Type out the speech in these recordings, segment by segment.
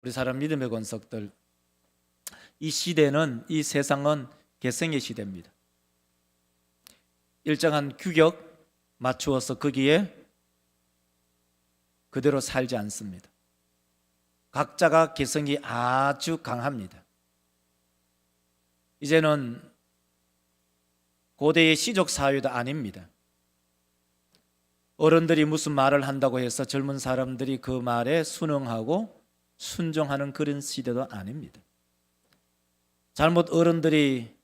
우리 사람 믿음의 권석들, 이 시대는, 이 세상은 개성의 시대입니다. 일정한 규격 맞추어서 거기에 그대로 살지 않습니다. 각자가 개성이 아주 강합니다. 이제는 고대의 시족 사회도 아닙니다. 어른들이 무슨 말을 한다고 해서 젊은 사람들이 그 말에 순응하고 순종하는 그런 시대도 아닙니다. 잘못 어른들이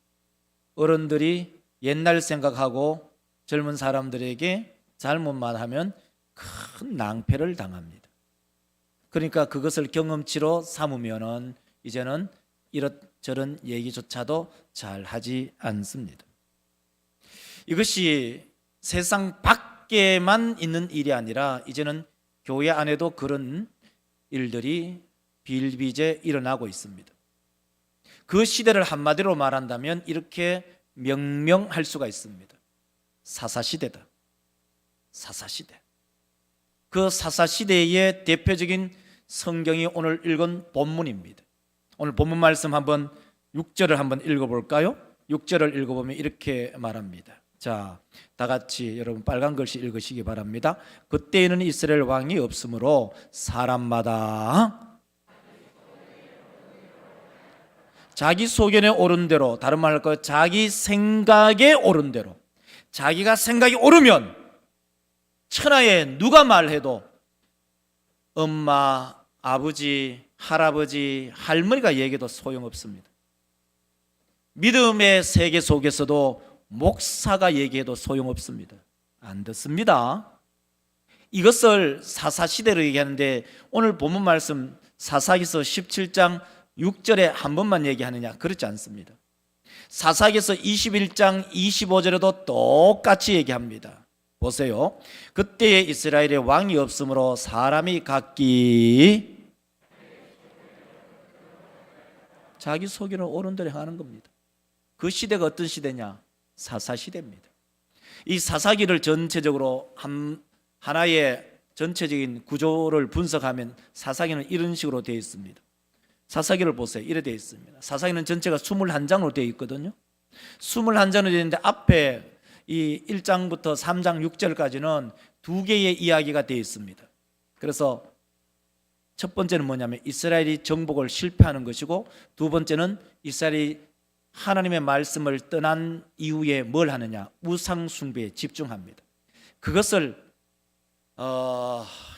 옛날 생각하고 젊은 사람들에게 잘못 말하면 큰 낭패를 당합니다. 그러니까 그것을 경험치로 삼으면은 이제는 이런저런 얘기조차도 잘 하지 않습니다. 이것이 세상 밖에만 있는 일이 아니라 이제는 교회 안에도 그런 일들이 비일비재 일어나고 있습니다. 그 시대를 한마디로 말한다면 이렇게 명명할 수가 있습니다. 사사시대다. 사사시대. 그 사사시대의 대표적인 성경이 오늘 읽은 본문입니다. 오늘 본문 말씀 한번 6절을 한번 읽어볼까요? 6절을 읽어보면 이렇게 말합니다. 자, 다 같이 여러분 빨간 글씨 읽으시기 바랍니다. 그때에는 이스라엘 왕이 없으므로 사람마다 자기 소견에 오른 대로, 다른 말로 할까요? 자기 생각에 오른 대로. 자기가 생각이 오르면 천하에 누가 말해도 엄마, 아버지, 할아버지, 할머니가 얘기해도 소용없습니다. 믿음의 세계 속에서도 목사가 얘기해도 소용없습니다. 안 듣습니다. 이것을 사사시대로 얘기하는데 오늘 본문 말씀 사사기서 17장 6절에 한 번만 얘기하느냐? 그렇지 않습니다. 사사기서 21장 25절에도 똑같이 얘기합니다. 보세요. 그때에 이스라엘에 왕이 없으므로 사람이 각기 자기 소견을 옳은 대로 행하는 겁니다. 그 시대가 어떤 시대냐? 사사시대입니다. 이 사사기를 전체적으로 하나의 전체적인 구조를 분석하면 사사기는 이런 식으로 되어 있습니다. 사사기를 보세요. 이래 되어 있습니다. 사사기는 전체가 21장으로 되어 있거든요. 21장으로 되어 있는데 앞에 이 1장부터 3장 6절까지는 두 개의 이야기가 되어 있습니다. 그래서 첫 번째는 뭐냐면 이스라엘이 정복을 실패하는 것이고, 두 번째는 이스라엘이 하나님의 말씀을 떠난 이후에 뭘 하느냐? 우상 숭배에 집중합니다. 그것을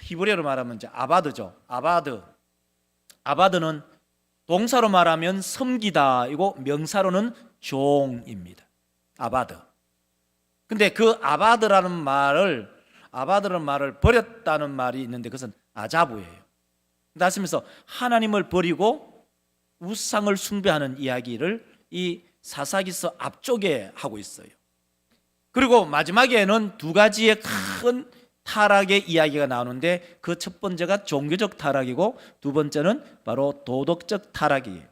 히브리어로 말하면 이제 아바드죠. 아바드는 동사로 말하면 섬기다이고 명사로는 종입니다. 아바드. 근데 그 아바드라는 말을 버렸다는 말이 있는데 그것은 아자부예요. 다시 말해서 하나님을 버리고 우상을 숭배하는 이야기를 이 사사기서 앞쪽에 하고 있어요. 그리고 마지막에는 두 가지의 큰 타락의 이야기가 나오는데 그 첫 번째가 종교적 타락이고 두 번째는 바로 도덕적 타락이에요.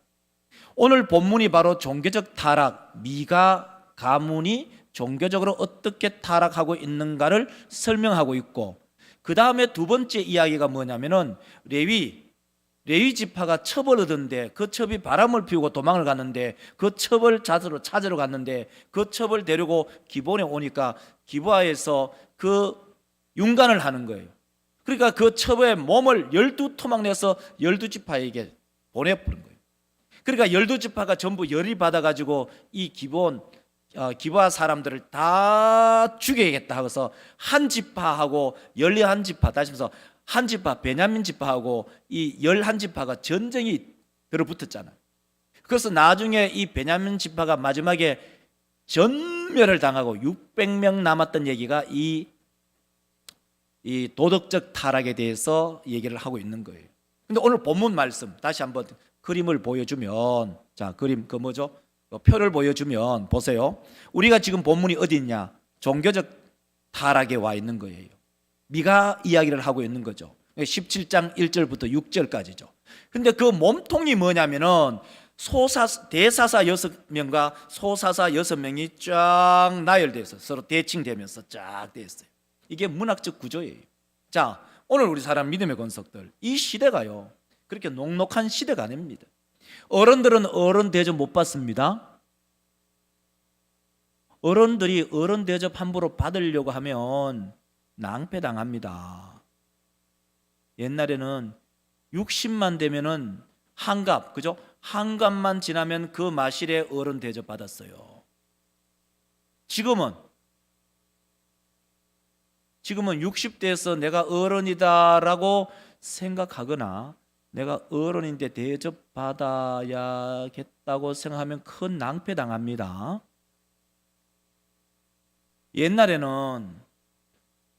오늘 본문이 바로 종교적 타락, 미가 가문이 종교적으로 어떻게 타락하고 있는가를 설명하고 있고, 그 다음에 두 번째 이야기가 뭐냐면은 레위 지파가 첩을 얻은데 그 첩이 바람을 피우고 도망을 갔는데 그 첩을 찾으러 갔는데 그 첩을 데리고 기브온에 오니까 기브아에서 그 윤관을 하는 거예요. 그러니까 그 첩의 몸을 12토막 내서 12지파에게 보내버린 거예요. 그러니까 12지파가 전부 열이 받아가지고 이 기브아 사람들을 다 죽여야겠다 하고서 한 지파하고 11지파, 다시 말해서 한 지파, 베냐민 지파하고 이 11지파가 전쟁이 들어붙었잖아요. 그래서 나중에 이 베냐민 지파가 마지막에 전멸을 당하고 600명 남았던 얘기가 이 도덕적 타락에 대해서 얘기를 하고 있는 거예요. 근데 오늘 본문 말씀 다시 한번 그림을 보여주면, 자, 그림 그 뭐죠? 표를 보여주면 보세요. 우리가 지금 본문이 어디 있냐? 종교적 타락에 와 있는 거예요. 미가 이야기를 하고 있는 거죠. 17장 1절부터 6절까지죠. 근데 그 몸통이 뭐냐면은 대사사 6명과 소사사 6명이 쫙 나열돼서 서로 대칭되면서 쫙 돼 있어요. 이게 문학적 구조예요. 자, 오늘 우리 사람 믿음의 권석들, 이 시대가요 그렇게 녹록한 시대가 아닙니다. 어른들은 어른 대접 못 받습니다. 어른들이 어른 대접 함부로 받으려고 하면 낭패당합니다. 옛날에는 60만 되면은 한갑, 그죠? 한갑만 지나면 그 마실에 어른 대접 받았어요. 지금은 60대에서 내가 어른이다라고 생각하거나 내가 어른인데 대접받아야겠다고 생각하면 큰 낭패 당합니다. 옛날에는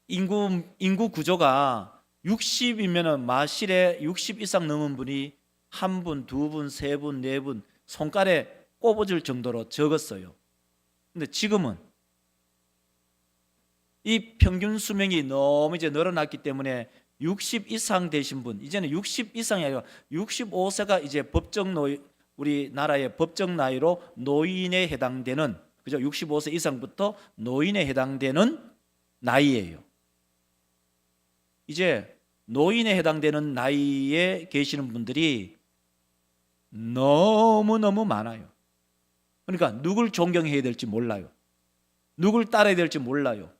인구 구조가 60이면 마실에 60 이상 넘은 분이 한 분, 두 분, 세 분, 네 분 손가락에 꼽아질 정도로 적었어요. 근데 지금은 이 평균 수명이 너무 이제 늘어났기 때문에 60 이상 되신 분, 이제는 60 이상이 아니라 65세가 이제 법정 노인, 우리나라의 법정 나이로 노인에 해당되는, 그죠? 65세 이상부터 노인에 해당되는 나이예요. 이제 노인에 해당되는 나이에 계시는 분들이 너무너무 많아요. 그러니까 누굴 존경해야 될지 몰라요. 누굴 따라야 될지 몰라요.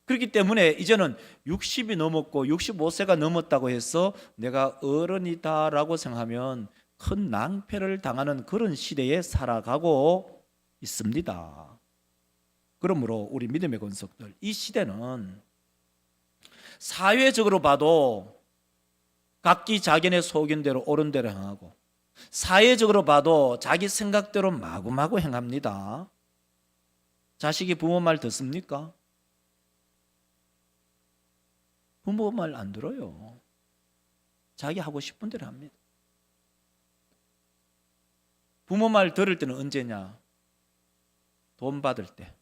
그렇기 때문에 이제는 60이 넘었고 65세가 넘었다고 해서 내가 어른이다라고 생각하면 큰 낭패를 당하는 그런 시대에 살아가고 있습니다. 그러므로 우리 믿음의 권속들, 이 시대는 사회적으로 봐도 각기 자기네 소견대로 옳은 대로 행하고, 사회적으로 봐도 자기 생각대로 마구마구 행합니다. 자식이 부모 말 듣습니까? 부모 말 안 들어요. 자기 하고 싶은 대로 합니다. 부모 말 들을 때는 언제냐? 돈 받을 때,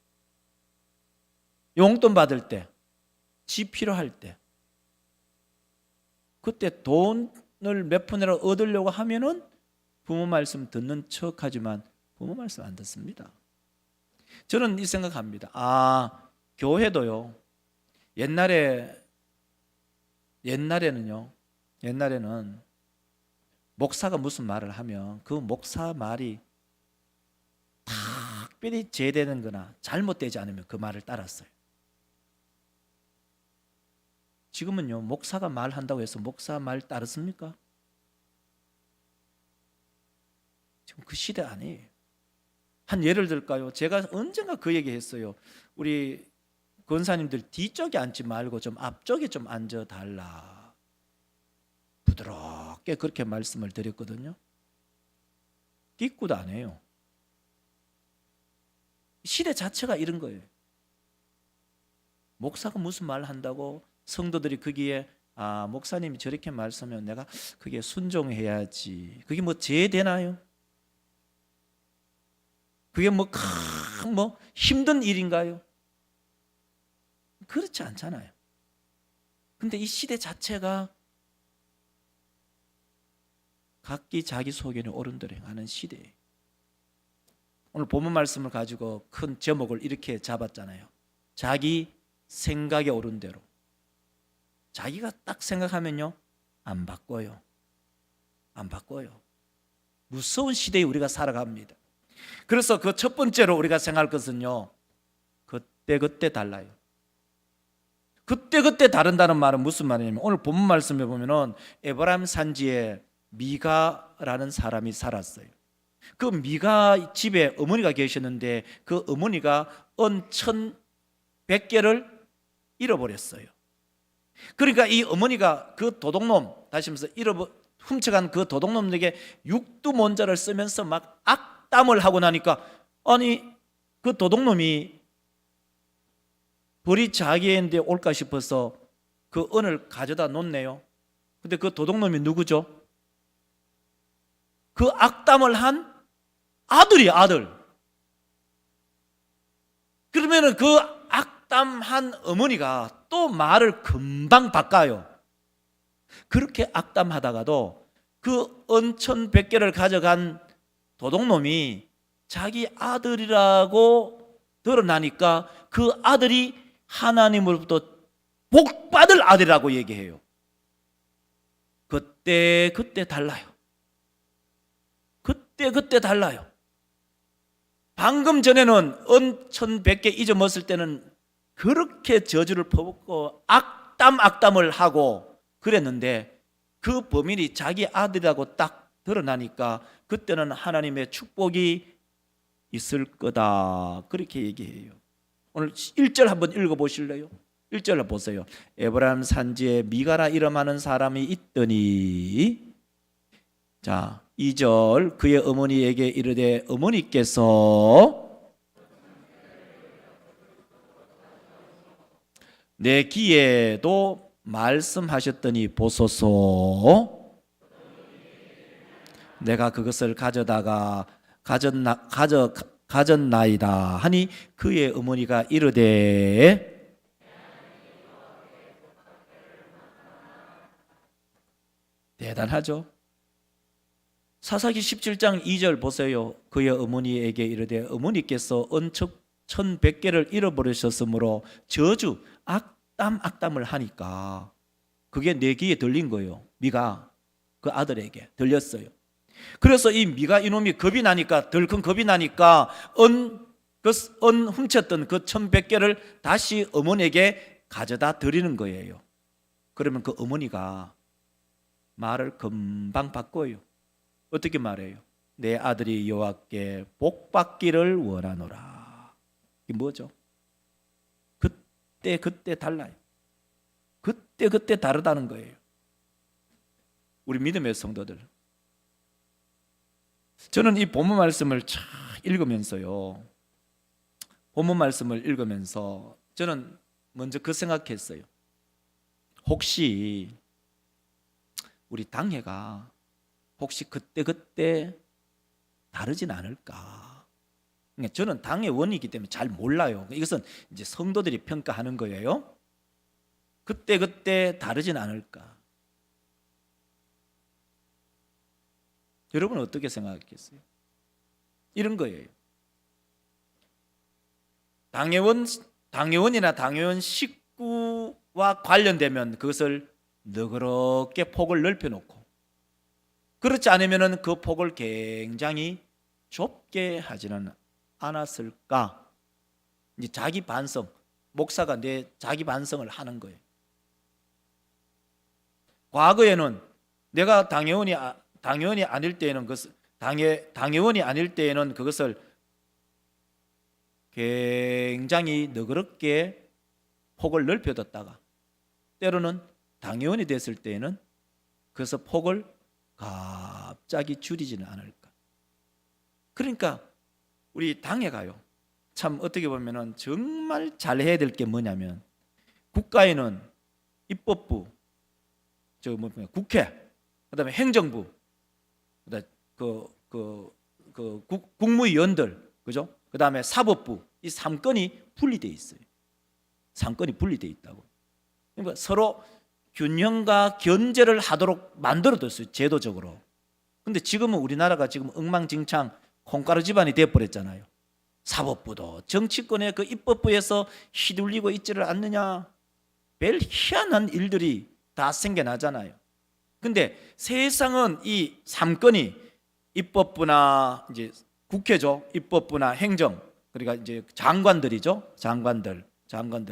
용돈 받을 때, 지 필요할 때, 그때 돈을 몇 푼이라도 얻으려고 하면은 부모 말씀 듣는 척하지만 부모 말씀 안 듣습니다. 저는 이 생각합니다. 교회도요. 옛날에는 목사가 무슨 말을 하면 그 목사 말이 특별히 제되는 거나 잘못되지 않으면 그 말을 따랐어요. 지금은요, 목사가 말한다고 해서 목사 말 따르습니까? 지금 그 시대 아니에요. 한 예를 들까요? 제가 언젠가 그 얘기 했어요. 우리 권사님들 뒤쪽에 앉지 말고 좀 앞쪽에 좀 앉아달라. 부드럽게 그렇게 말씀을 드렸거든요. 기껏 안 해요. 시대 자체가 이런 거예요. 목사가 무슨 말 한다고 성도들이 거기에 목사님이 저렇게 말씀하면 내가 그게 순종해야지. 그게 뭐 제되나요? 그게 뭐 힘든 일인가요? 그렇지 않잖아요. 근데 이 시대 자체가 각기 자기 소견에 옳은 대로 행하는 시대예요. 오늘 본문 말씀을 가지고 큰 제목을 이렇게 잡았잖아요. 자기 생각에 옳은 대로. 자기가 딱 생각하면요, 안 바꿔요. 안 바꿔요. 무서운 시대에 우리가 살아갑니다. 그래서 그 첫 번째로 우리가 생각할 것은요, 그때 달라요. 그때 다른다는 말은 무슨 말이냐면, 오늘 본문 말씀에 보면은 에브라임 산지에 미가라는 사람이 살았어요. 그 미가 집에 어머니가 계셨는데 그 어머니가 은 1,100개를 잃어버렸어요. 그러니까 이 어머니가 그 도둑놈, 다시 말해서 훔쳐간 그 도둑놈에게 육두문자를 쓰면서 막 악담을 하고 나니까, 아니 그 도둑놈이 벌이 자기인데 올까 싶어서 그 은을 가져다 놓네요. 근데 그 도둑놈이 누구죠? 그 악담을 한 아들. 그러면은 그 악담한 어머니가 또 말을 금방 바꿔요. 그렇게 악담하다가도 그 은 1,100개를 가져간 도둑놈이 자기 아들이라고 드러나니까 그 아들이 하나님으로부터 복받을 아들이라고 얘기해요. 그때 달라요. 그때 달라요. 방금 전에는 은 1100개 잊어먹었을 때는 그렇게 저주를 퍼붓고 악담을 하고 그랬는데, 그 범인이 자기 아들이라고 딱 드러나니까 그때는 하나님의 축복이 있을 거다, 그렇게 얘기해요. 오늘 1절 한번 읽어보실래요? 1절을 보세요. 에브라임 산지에 미가라 이름하는 사람이 있더니, 자 2절, 그의 어머니에게 이르되 어머니께서 내 귀에도 말씀하셨더니 보소서, 내가 그것을 가졌나이다 하니, 그의 어머니가 이르되, 대단하죠. 사사기 17장 2절 보세요. 그의 어머니에게 이르되 어머니께서 은척 1100개를 잃어버리셨으므로 저주 악담을 하니까 그게 내 귀에 들린 거예요. 미가 그 아들에게 들렸어요. 그래서 이 미가 이놈이 겁이 나니까, 덜큰 겁이 나니까 은 훔쳤던 그 1100개를 다시 어머니에게 가져다 드리는 거예요. 그러면 그 어머니가 말을 금방 바꿔요. 어떻게 말해요? 내 아들이 여호와께 복 받기를 원하노라. 이게 뭐죠? 그때 달라요. 그때 다르다는 거예요. 우리 믿음의 성도들, 저는 이 본문 말씀을 읽으면서요, 본문 말씀을 읽으면서 저는 먼저 그 생각했어요. 혹시 우리 당회가 혹시 그때 다르진 않을까? 저는 당회원이기 때문에 잘 몰라요. 이것은 이제 성도들이 평가하는 거예요. 그때 다르진 않을까? 여러분은 어떻게 생각했어요? 이런 거예요. 당회원이나 당회원 식구와 관련되면 그것을 너그럽게 폭을 넓혀놓고, 그렇지 않으면 그 폭을 굉장히 좁게 하지는 않았을까? 이제 자기 반성, 목사가 내 자기 반성을 하는 거예요. 과거에는 내가 당회원이 아닐 때에는 당회원이 아닐 때에는 그것을 굉장히 너그럽게 폭을 넓혀뒀다가, 때로는 당회원이 됐을 때에는 그래서 폭을 갑자기 줄이지는 않을까. 그러니까 우리 당회가요, 참 어떻게 보면은 정말 잘해야 될 게 뭐냐면, 국가에는 입법부, 국회, 그다음에 행정부, 그다음에 국무위원들, 그죠? 그다음에 사법부, 이 3건이 분리돼 있어요. 3건이 분리돼 있다고. 그러니까 서로 균형과 견제를 하도록 만들어뒀어요, 제도적으로. 근데 지금은 우리나라가 지금 엉망진창 콩가루 집안이 되어버렸잖아요. 사법부도 정치권의 그 입법부에서 휘둘리고 있지를 않느냐. 별 희한한 일들이 다 생겨나잖아요. 근데 세상은 이 3건이 입법부나 이제 국회죠, 입법부나 행정, 그러니까 이제 장관들이죠, 장관들,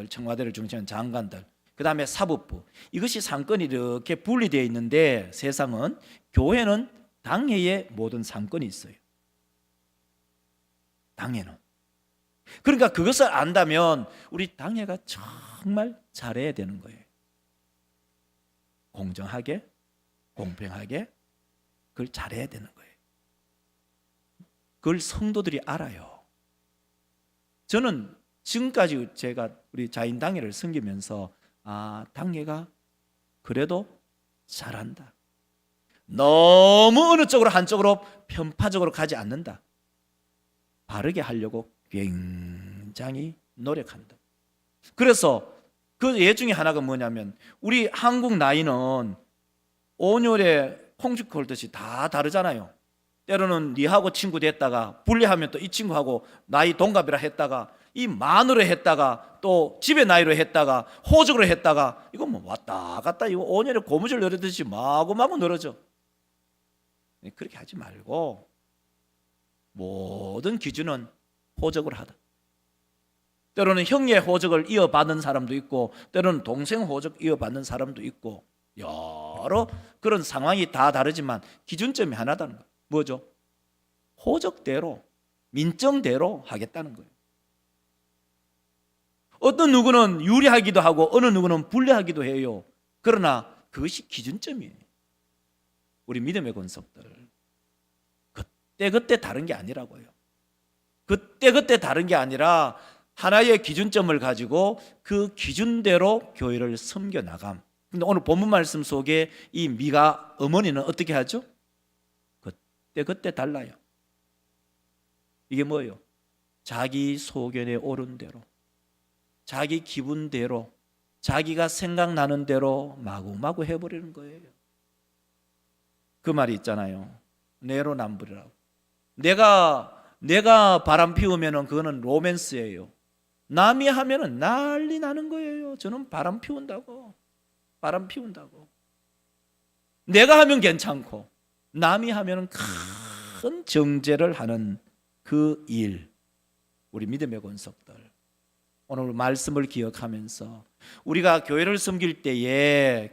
청와대를 중심한 장관들, 그 다음에 사법부, 이것이 3건이 이렇게 분리되어 있는데, 세상은, 교회는 당회에 모든 3건이 있어요. 당회는. 그러니까 그것을 안다면 우리 당회가 정말 잘해야 되는 거예요. 공정하게, 공평하게 그걸 잘해야 되는 거예요. 그걸 성도들이 알아요. 저는 지금까지 제가 우리 자인당회를 섬기면서 당회가 그래도 잘한다. 너무 어느 쪽으로 한쪽으로 편파적으로 가지 않는다. 바르게 하려고 굉장히 노력한다. 그래서 그 예 중에 하나가 뭐냐면, 우리 한국 나이는 온열에 콩죽 콜듯이 다 다르잖아요. 때로는 니하고 친구 됐다가 분리하면 또 이 친구하고 나이 동갑이라 했다가 이 만으로 했다가 또 집의 나이로 했다가 호적으로 했다가 이거 뭐 왔다 갔다 이거 5년에 고무줄 늘어듯이 마구마구 늘어져. 그렇게 하지 말고 모든 기준은 호적을 하다. 때로는 형의 호적을 이어받는 사람도 있고 때로는 동생 호적 이어받는 사람도 있고 여러 그런 상황이 다 다르지만 기준점이 하나다는 거예요. 뭐죠? 호적대로 민정대로 하겠다는 거예요. 어떤 누구는 유리하기도 하고 어느 누구는 불리하기도 해요. 그러나 그것이 기준점이에요. 우리 믿음의 권속들 그때 다른 게 아니라고요. 그때 다른 게 아니라 하나의 기준점을 가지고 그 기준대로 교회를 섬겨 나감. 근데 오늘 본문 말씀 속에 이 미가 어머니는 어떻게 하죠? 그때 달라요. 이게 뭐예요? 자기 소견에 옳은 대로, 자기 기분대로, 자기가 생각나는 대로 마구마구 해버리는 거예요. 그 말이 있잖아요. 내로남불이라고. 내가 바람 피우면은 그거는 로맨스예요. 남이 하면은 난리 나는 거예요. 저는 바람 피운다고. 내가 하면 괜찮고 남이 하면은 큰 정죄를 하는 그 일. 우리 믿음의 권속들 오늘 말씀을 기억하면서 우리가 교회를 섬길 때에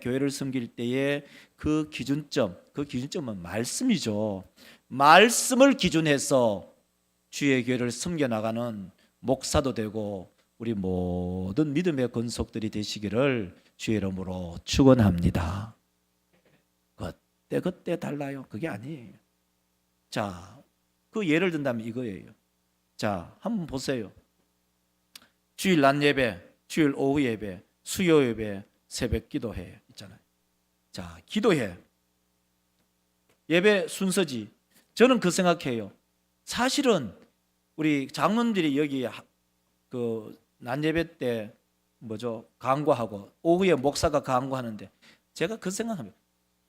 그 기준점은 말씀이죠. 말씀을 기준해서 주의 교회를 섬겨나가는 목사도 되고 우리 모든 믿음의 권속들이 되시기를 주의 이름으로 축원합니다. 그때 달라요. 그게 아니에요. 자, 그 예를 든다면 이거예요. 자, 한번 보세요. 주일 낮 예배, 주일 오후 예배, 수요 예배, 새벽 기도회 있잖아요. 자, 기도회 예배 순서지. 저는 그 생각해요. 사실은 우리 장로님들이 여기 그 낮 예배 때 강구하고 오후에 목사가 강구하는데 제가 그 생각합니다.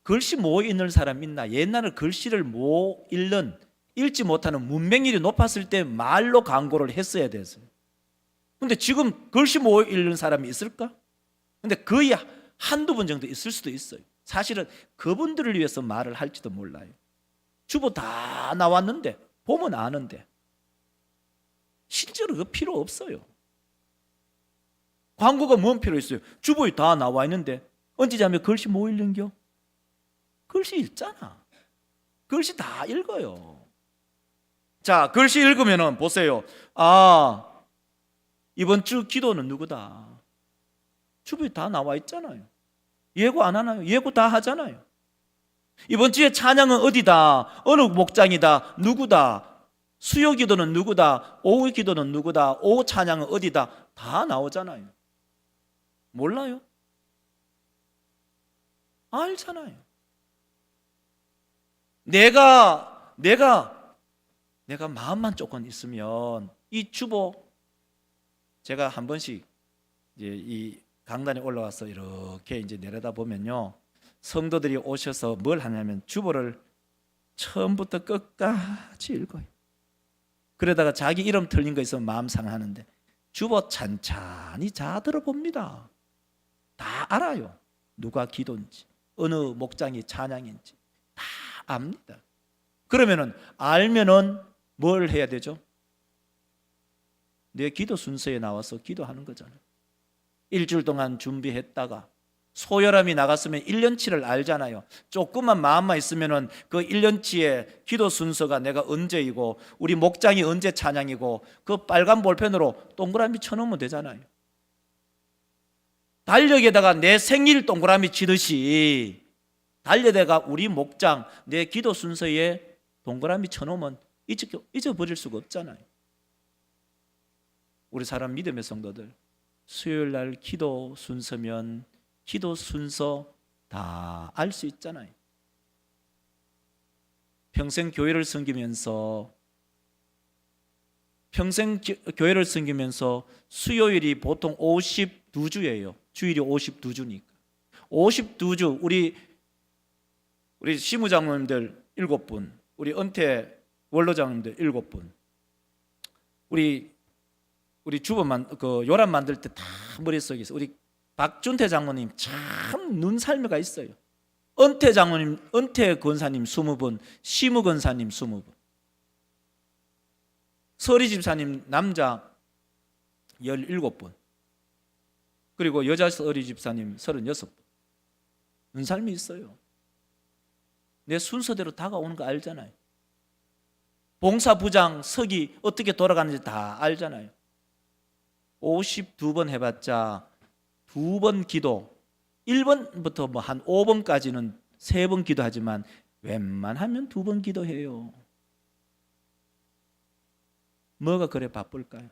글씨 못 읽는 사람 있나? 옛날에 글씨를 못 읽지 못하는 문맹률이 높았을 때 말로 강구를 했어야 됐어요. 근데 지금 글씨 못 읽는 사람이 있을까? 근데 거의 한두 번 정도 있을 수도 있어요. 사실은 그분들을 위해서 말을 할지도 몰라요. 주보 다 나왔는데 보면 아는데 실제로 그 필요 없어요. 광고가 뭔 필요 있어요? 주보에 다 나와 있는데 언제자면 글씨 못 읽는겨? 글씨 읽잖아. 글씨 다 읽어요. 자, 글씨 읽으면은 보세요. 이번 주 기도는 누구다? 주보에 다 나와 있잖아요. 예고 안 하나요? 예고 다 하잖아요. 이번 주에 찬양은 어디다? 어느 목장이다? 누구다? 수요 기도는 누구다? 오후 기도는 누구다? 오후 찬양은 어디다? 다 나오잖아요. 몰라요? 알잖아요. 내가 마음만 조금 있으면 이 주보 제가 한 번씩 이제 이 강단에 올라와서 이렇게 이제 내려다 보면요. 성도들이 오셔서 뭘 하냐면 주보를 처음부터 끝까지 읽어요. 그러다가 자기 이름 틀린 거 있으면 마음 상하는데 주보 찬찬히 다 들어봅니다. 다 알아요. 누가 기도인지 어느 목장이 찬양인지 다 압니다. 그러면은 알면은 뭘 해야 되죠? 내 기도 순서에 나와서 기도하는 거잖아요. 일주일 동안 준비했다가 소열함이 나갔으면 1년치를 알잖아요. 조금만 마음만 있으면은 그 1년치의 기도 순서가 내가 언제이고 우리 목장이 언제 찬양이고 그 빨간 볼펜으로 동그라미 쳐놓으면 되잖아요. 달력에다가 내 생일 동그라미 치듯이 달력에다가 우리 목장 내 기도 순서에 동그라미 쳐놓으면 잊어버릴 수가 없잖아요. 우리 사람 믿음의 성도들 수요일 날 기도 순서면 기도 순서 다 알 수 있잖아요. 평생 교회를 섬기면서 수요일이 보통 52주예요. 주일이 52주니까 52주 우리 시무장님들 7분, 우리 은퇴 원로장님들 7분, 우리 우리 그 요람 만들 때 다 머릿속에 있어. 우리 박준태 장로님 참 눈살미가 있어요. 은퇴 장로님, 은퇴 권사님 20분, 시무 권사님 20분, 서리 집사님 남자 17분, 그리고 여자 서리 집사님 36분. 눈살미 있어요. 내 순서대로 다가오는 거 알잖아요. 봉사부장 서기 어떻게 돌아가는지 다 알잖아요. 52번 해봤자 2번 기도, 1번부터 뭐 한 5번까지는 3번 기도하지만 웬만하면 2번 기도해요. 뭐가 그래 바쁠까요?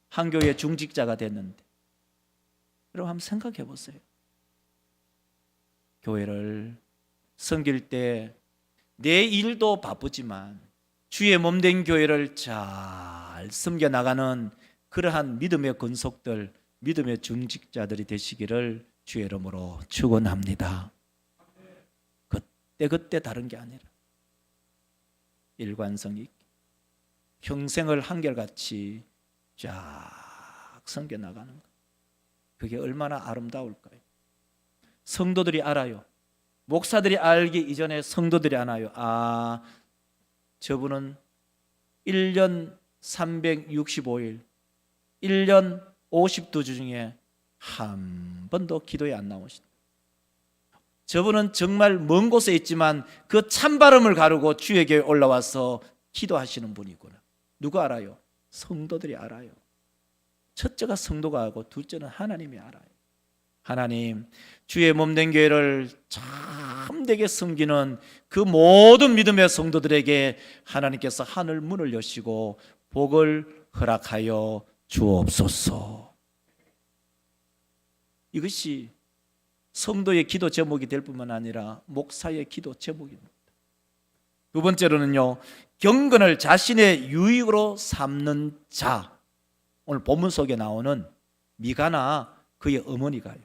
한 교회 중직자가 됐는데. 여러분 한번 생각해 보세요. 교회를 섬길 때 내 일도 바쁘지만 주의 몸된 교회를 잘 섬겨 나가는 그러한 믿음의 권속들, 믿음의 중직자들이 되시기를 주의 이름으로 축원합니다. 그때 다른 게 아니라 일관성 있게 평생을 한결같이 쫙 섬겨 나가는 것, 그게 얼마나 아름다울까요? 성도들이 알아요. 목사들이 알기 이전에 성도들이 알아요. 아, 저분은 1년 365일 1년 50도 중에 한 번도 기도에 안 나오신다. 저분은 정말 먼 곳에 있지만 그 찬바람을 가르고 주의 교회에 올라와서 기도하시는 분이구나. 누가 알아요? 성도들이 알아요. 첫째가 성도가 알고 둘째는 하나님이 알아요. 하나님, 주의 몸된 교회를 참되게 섬기는 그 모든 믿음의 성도들에게 하나님께서 하늘 문을 여시고 복을 허락하여 주옵소서. 이것이 성도의 기도 제목이 될 뿐만 아니라 목사의 기도 제목입니다. 두 번째로는요, 경건을 자신의 유익으로 삼는 자. 오늘 본문 속에 나오는 미가나 그의 어머니가요.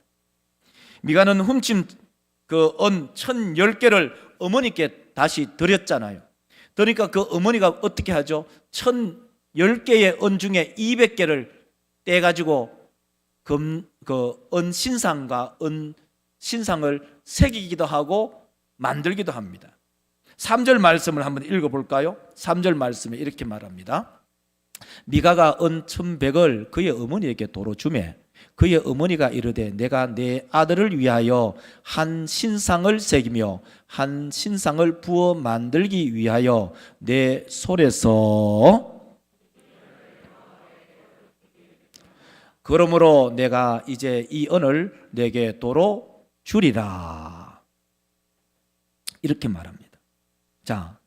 미가는 훔친 그 은 1010개를 어머니께 다시 드렸잖아요. 그러니까 그 어머니가 어떻게 하죠? 1010개의 은 중에 200개를 떼가지고 그 은 신상과 은 신상을 새기기도 하고 만들기도 합니다. 3절 말씀을 한번 읽어볼까요? 3절 말씀에 이렇게 말합니다. 미가가 은 1100을 그의 어머니에게 도로 주매 그의 어머니가 이르되 내가 내 아들을 위하여 한 신상을 새기며 한 신상을 부어 만들기 위하여 내 손에서 그러므로 내가 이제 이 은을 내게 도로 주리라. 이렇게 말합니다. 자,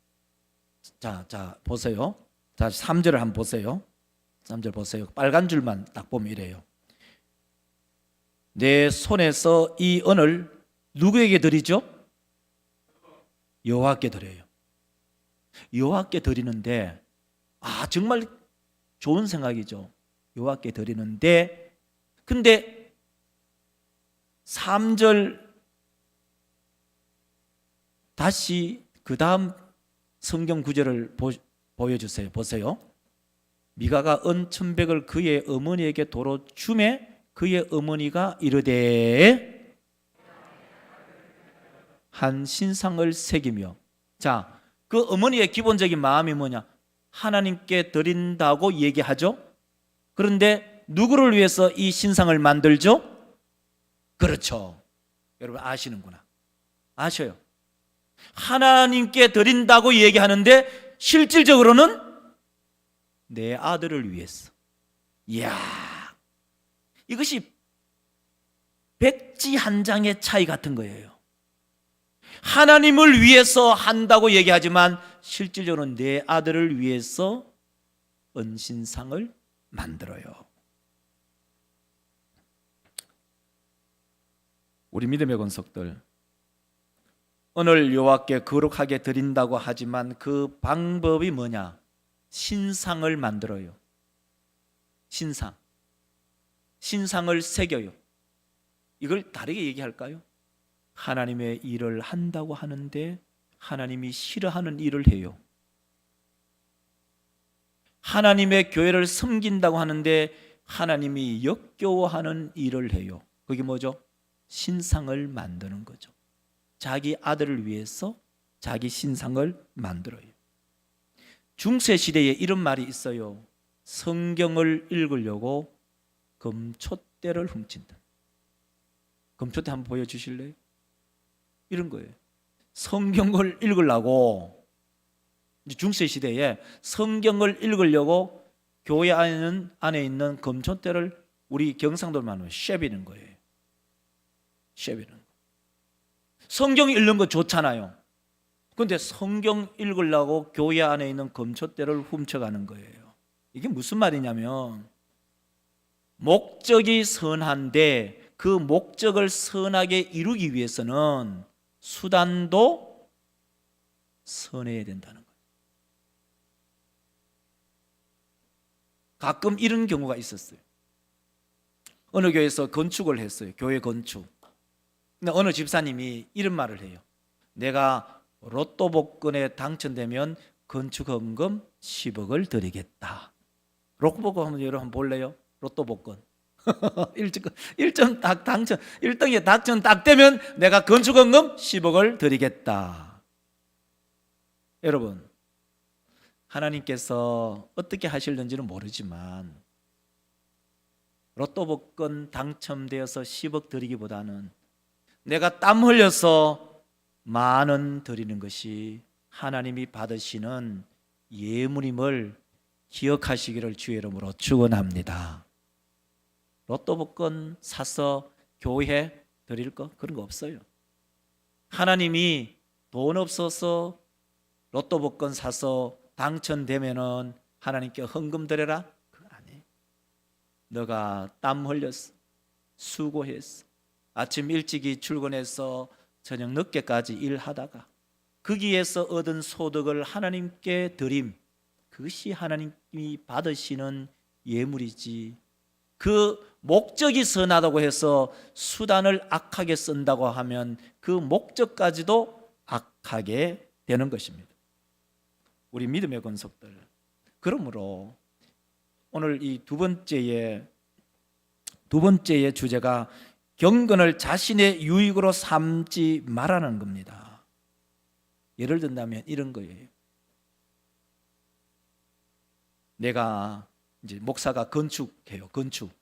보세요. 자, 3절을 한번 보세요. 3절 보세요. 빨간 줄만 딱 보면 이래요. 내 손에서 이 은을 누구에게 드리죠? 여호와께 드려요. 여호와께 드리는데, 정말 좋은 생각이죠. 여호와께 드리는데, 근데 3절 다시 그 다음 성경 구절을 보여주세요. 보세요. 미가가 은 1100을 그의 어머니에게 도로 주매 그의 어머니가 이르되 한 신상을 새기며. 자, 그 어머니의 기본적인 마음이 뭐냐? 하나님께 드린다고 얘기하죠. 그런데 누구를 위해서 이 신상을 만들죠? 그렇죠. 여러분 아시는구나. 아셔요. 하나님께 드린다고 얘기하는데 실질적으로는 내 아들을 위해서. 이야, 이것이 백지 한 장의 차이 같은 거예요. 하나님을 위해서 한다고 얘기하지만 실질적으로는 내 아들을 위해서 은신상을 만들어요. 우리 믿음의 권속들, 오늘 여호와께 거룩하게 드린다고 하지만 그 방법이 뭐냐? 신상을 만들어요. 신상을 새겨요. 이걸 다르게 얘기할까요? 하나님의 일을 한다고 하는데 하나님이 싫어하는 일을 해요. 하나님의 교회를 섬긴다고 하는데 하나님이 역겨워하는 일을 해요. 그게 뭐죠? 신상을 만드는 거죠. 자기 아들을 위해서 자기 신상을 만들어요. 중세 시대에 이런 말이 있어요. 성경을 읽으려고 금촛대를 훔친다. 금촛대 한번 보여주실래요? 이런 거예요. 성경을 읽으려고, 중세 시대에 성경을 읽으려고 교회 안에 있는 금촛대를 우리 경상도로 말하면 쉐비는 거예요. 쉐비는 거. 성경 읽는 거 좋잖아요. 그런데 성경 읽으려고 교회 안에 있는 금촛대를 훔쳐가는 거예요. 이게 무슨 말이냐면 목적이 선한데 그 목적을 선하게 이루기 위해서는 수단도 선해야 된다는 거예요. 가끔 이런 경우가 있었어요. 어느 교회에서 건축을 했어요. 교회 건축. 근데 어느 집사님이 이런 말을 해요. 내가 로또 복권에 당첨되면 건축헌금 10억을 드리겠다. 로또 복권 한번 여러분 볼래요? 로또 복권 1등 당첨 딱 되면 내가 건축헌금 10억을 드리겠다. 여러분, 하나님께서 어떻게 하실는지는 모르지만 로또 복권 당첨되어서 10억 드리기보다는 내가 땀 흘려서 만 원 드리는 것이 하나님이 받으시는 예물임을 기억하시기를 주의 이름으로 축원합니다. 로또 복권 사서 교회에 드릴 거 그런 거 없어요. 하나님이 돈 없어서 로또 복권 사서 당첨되면은 하나님께 헌금 드려라? 그거 아니에요. 너가 땀 흘렸어, 수고했어, 아침 일찍이 출근해서 저녁 늦게까지 일하다가 거기에서 얻은 소득을 하나님께 드림, 그것이 하나님이 받으시는 예물이지. 그 목적이 선하다고 해서 수단을 악하게 쓴다고 하면 그 목적까지도 악하게 되는 것입니다. 우리 믿음의 권속들, 그러므로 오늘 이 두 번째의 주제가 경건을 자신의 유익으로 삼지 말라는 겁니다. 예를 든다면 이런 거예요. 내가 이제 목사가 건축해요. 건축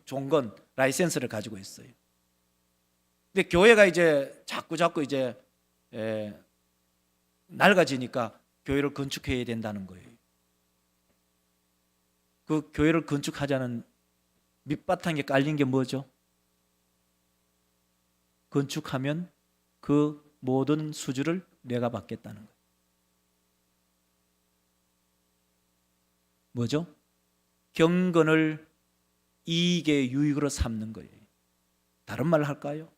종건 라이센스를 가지고 있어요. 근데 교회가 이제 자꾸 이제 낡아지니까 교회를 건축해야 된다는 거예요. 그 교회를 건축하자는 밑바탕에 깔린 게 뭐죠? 건축하면 그 모든 수주를 내가 받겠다는 거예요. 뭐죠? 경건을 이익의 유익으로 삼는 거예요. 다른 말을 할까요?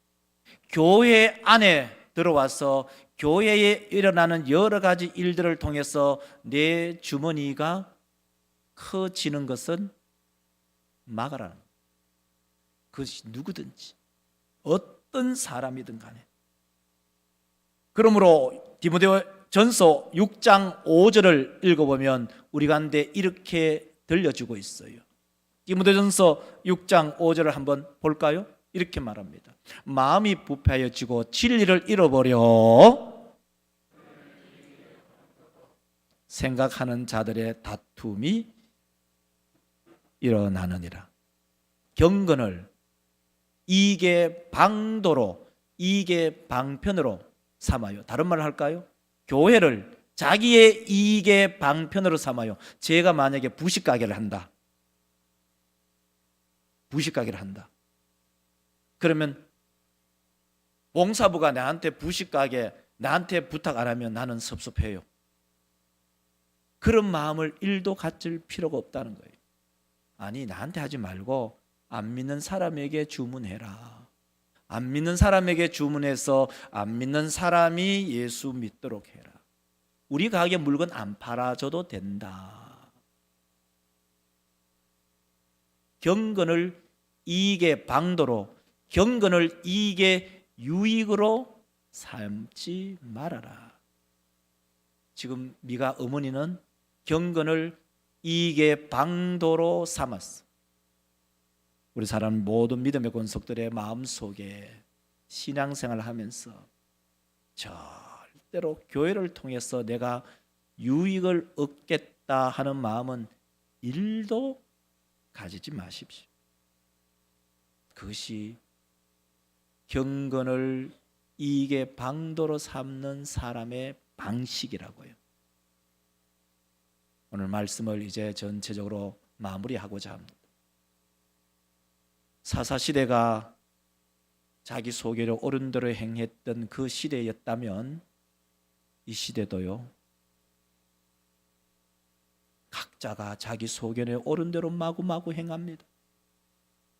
교회 안에 들어와서 교회에 일어나는 여러 가지 일들을 통해서 내 주머니가 커지는 것은 막아라는 거예요. 그것이 누구든지 어떤 사람이든 간에. 그러므로 디모데전서 6장 5절을 읽어보면 우리 가운데 이렇게 들려주고 있어요. 디모데전서 6장 5절을 한번 볼까요? 이렇게 말합니다. 마음이 부패하여지고 진리를 잃어버려 생각하는 자들의 다툼이 일어나느니라. 경건을 이익의 방도로, 이익의 방편으로 삼아요. 다른 말을 할까요? 교회를 자기의 이익의 방편으로 삼아요. 제가 만약에 부식가게를 한다. 그러면 봉사부가 나한테 부식가게 나한테 부탁 안 하면 나는 섭섭해요. 그런 마음을 1도 가질 필요가 없다는 거예요. 아니, 나한테 하지 말고 안 믿는 사람에게 주문해라. 안 믿는 사람에게 주문해서 안 믿는 사람이 예수 믿도록 해라. 우리 가게 물건 안 팔아줘도 된다. 경건을 이익의 방도로, 경건을 이익의 유익으로 삼지 말아라. 지금 미가 어머니는 경건을 이익의 방도로 삼았어. 우리 사람 모든 믿음의 권속들의 마음속에 신앙생활을 하면서 절대로 교회를 통해서 내가 유익을 얻겠다 하는 마음은 일도 가지지 마십시오. 그것이 경건을 이익의 방도로 삼는 사람의 방식이라고요. 오늘 말씀을 이제 전체적으로 마무리하고자 합니다. 사사시대가 자기 소개를 옳은 대로 행했던 그 시대였다면 이 시대도요, 각자가 자기 소견에 옳은 대로 마구마구 행합니다.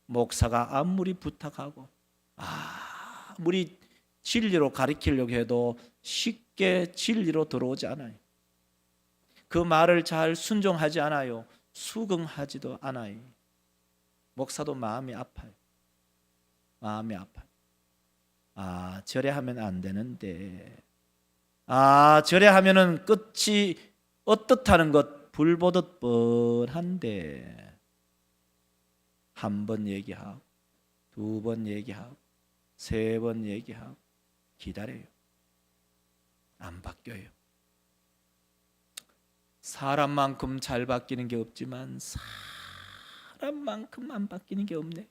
목사가 아무리 부탁하고 아무리 진리로 가르치려고 해도 쉽게 진리로 들어오지 않아요. 그 말을 잘 순종하지 않아요. 수긍하지도 않아요. 목사도 마음이 아파요. 마음이 아파요. 저래 하면 안 되는데, 저래 하면은 끝이 어떻다는 것 불보듯 뻔한데, 한 번 얘기하고, 두 번 얘기하고, 세 번 얘기하고 기다려요. 안 바뀌어요. 사람만큼 잘 바뀌는 게 없지만 사람만큼 안 바뀌는 게 없네.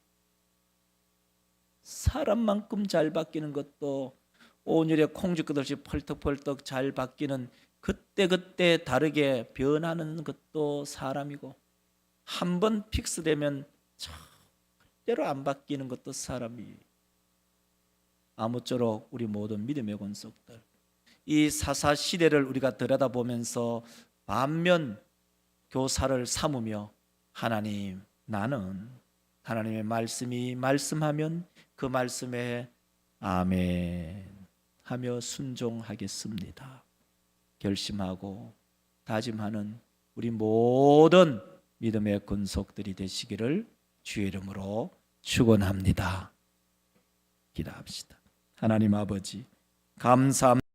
사람만큼 잘 바뀌는 것도 온유에 콩쥐 끄듯이 펄떡펄떡 잘 바뀌는, 그때그때 다르게 변하는 것도 사람이고, 한 번 픽스되면 절대로 안 바뀌는 것도 사람이에요. 아무쪼록 우리 모든 믿음의 권속들, 이 사사 시대를 우리가 들여다보면서 반면 교사를 삼으며, 하나님, 나는 하나님의 말씀이 말씀하면 그 말씀에 아멘 하며 순종하겠습니다 결심하고 다짐하는 우리 모든 믿음의 권속들이 되시기를 주의 이름으로 축원합니다. 기도합시다. 하나님 아버지, 감사합니다.